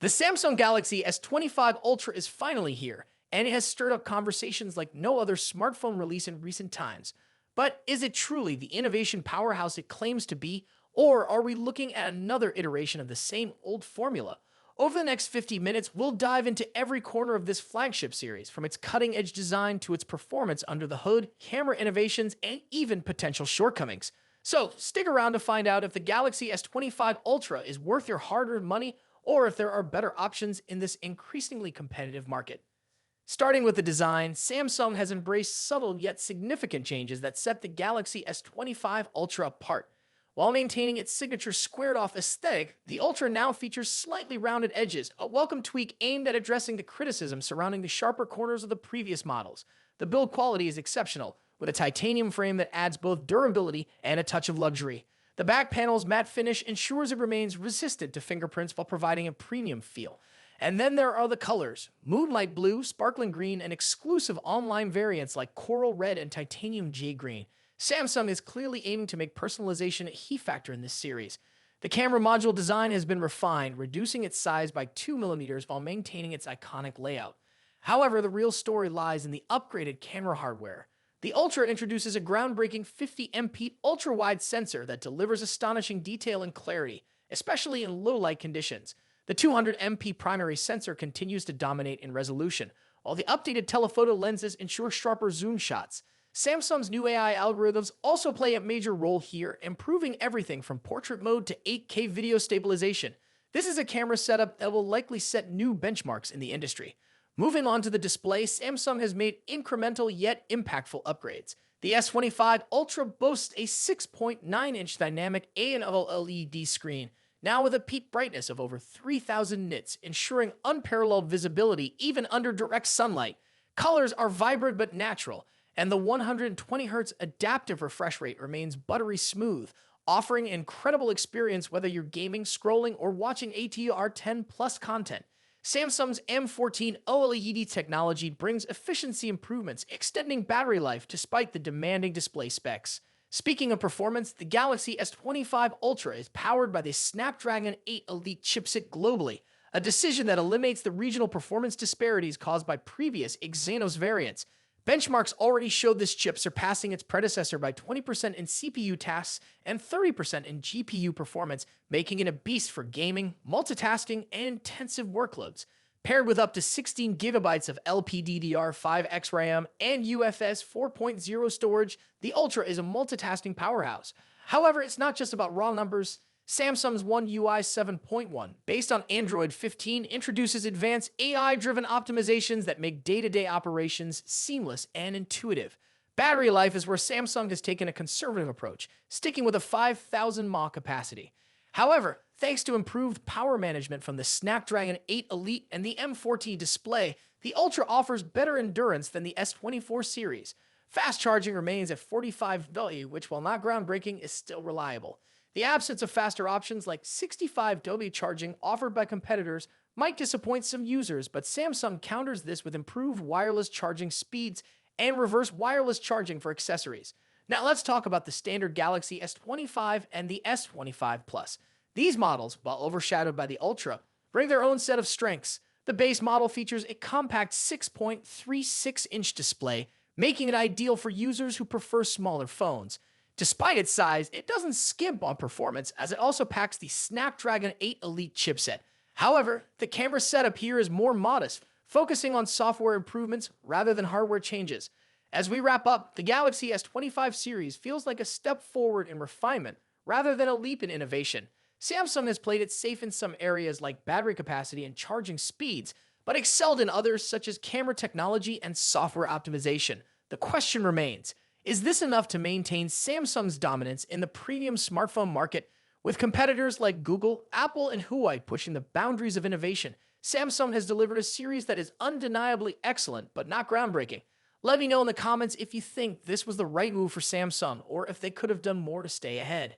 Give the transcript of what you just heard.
The Samsung Galaxy S25 Ultra is finally here, and it has stirred up conversations like no other smartphone release in recent times. But is it truly the innovation powerhouse it claims to be, or are we looking at another iteration of the same old formula? Over the next 50 minutes, we'll dive into every corner of this flagship series, from its cutting edge design to its performance under the hood, camera innovations, and even potential shortcomings. So, stick around to find out if the Galaxy S25 Ultra is worth your hard earned money or if there are better options in this increasingly competitive market. Starting with the design, Samsung has embraced subtle yet significant changes that set the Galaxy S25 Ultra apart. While maintaining its signature squared-off aesthetic, the Ultra now features slightly rounded edges, a welcome tweak aimed at addressing the criticism surrounding the sharper corners of the previous models. The build quality is exceptional, with a titanium frame that adds both durability and a touch of luxury. The back panel's matte finish ensures it remains resistant to fingerprints while providing a premium feel. And then there are the colors: moonlight blue, sparkling green, and exclusive online variants like coral red and titanium jade green. Samsung is clearly aiming to make personalization a key factor in this series. The camera module design has been refined, reducing its size by 2 mm while maintaining its iconic layout. However, the real story lies in the upgraded camera hardware. The Ultra introduces a groundbreaking 50MP ultra-wide sensor that delivers astonishing detail and clarity, especially in low-light conditions. The 200MP primary sensor continues to dominate in resolution, while the updated telephoto lenses ensure sharper zoom shots. Samsung's new AI algorithms also play a major role here, improving everything from portrait mode to 8K video stabilization. This is a camera setup that will likely set new benchmarks in the industry. Moving on to the display, Samsung has made incremental yet impactful upgrades. The S25 Ultra boasts a 6.9-inch dynamic AMOLED screen, now with a peak brightness of over 3000 nits, ensuring unparalleled visibility even under direct sunlight. Colors are vibrant but natural, and the 120Hz adaptive refresh rate remains buttery smooth, offering an incredible experience whether you're gaming, scrolling, or watching ATR10 Plus content. Samsung's M14 OLED technology brings efficiency improvements, extending battery life despite the demanding display specs. Speaking of performance, the Galaxy S25 Ultra is powered by the Snapdragon 8 Elite chipset globally, a decision that eliminates the regional performance disparities caused by previous Exynos variants. Benchmarks already showed this chip surpassing its predecessor by 20% in CPU tasks and 30% in GPU performance, making it a beast for gaming, multitasking, and intensive workloads. Paired with up to 16 GB of LPDDR5X RAM and UFS 4.0 storage, the Ultra is a multitasking powerhouse. However, it's not just about raw numbers. Samsung's One UI 7.1, based on Android 15, introduces advanced AI-driven optimizations that make day-to-day operations seamless and intuitive. Battery life is where Samsung has taken a conservative approach, sticking with a 5000 mAh capacity. However, thanks to improved power management from the Snapdragon 8 Elite and the M14 display, the Ultra offers better endurance than the S24 series. Fast charging remains at 45W, which, while not groundbreaking, is still reliable. The absence of faster options like 65W charging offered by competitors might disappoint some users, but Samsung counters this with improved wireless charging speeds and reverse wireless charging for accessories. Now let's talk about the standard Galaxy S25 and the S25 Plus. These models, while overshadowed by the Ultra, bring their own set of strengths. The base model features a compact 6.36-inch display, making it ideal for users who prefer smaller phones. Despite its size, it doesn't skimp on performance, as it also packs the Snapdragon 8 Elite chipset. However, the camera setup here is more modest, focusing on software improvements rather than hardware changes. As we wrap up, the Galaxy S25 series feels like a step forward in refinement rather than a leap in innovation. Samsung has played it safe in some areas like battery capacity and charging speeds, but excelled in others such as camera technology and software optimization. The question remains: is this enough to maintain Samsung's dominance in the premium smartphone market? With competitors like Google, Apple, and Huawei pushing the boundaries of innovation, Samsung has delivered a series that is undeniably excellent but not groundbreaking. Let me know in the comments if you think this was the right move for Samsung or if they could have done more to stay ahead.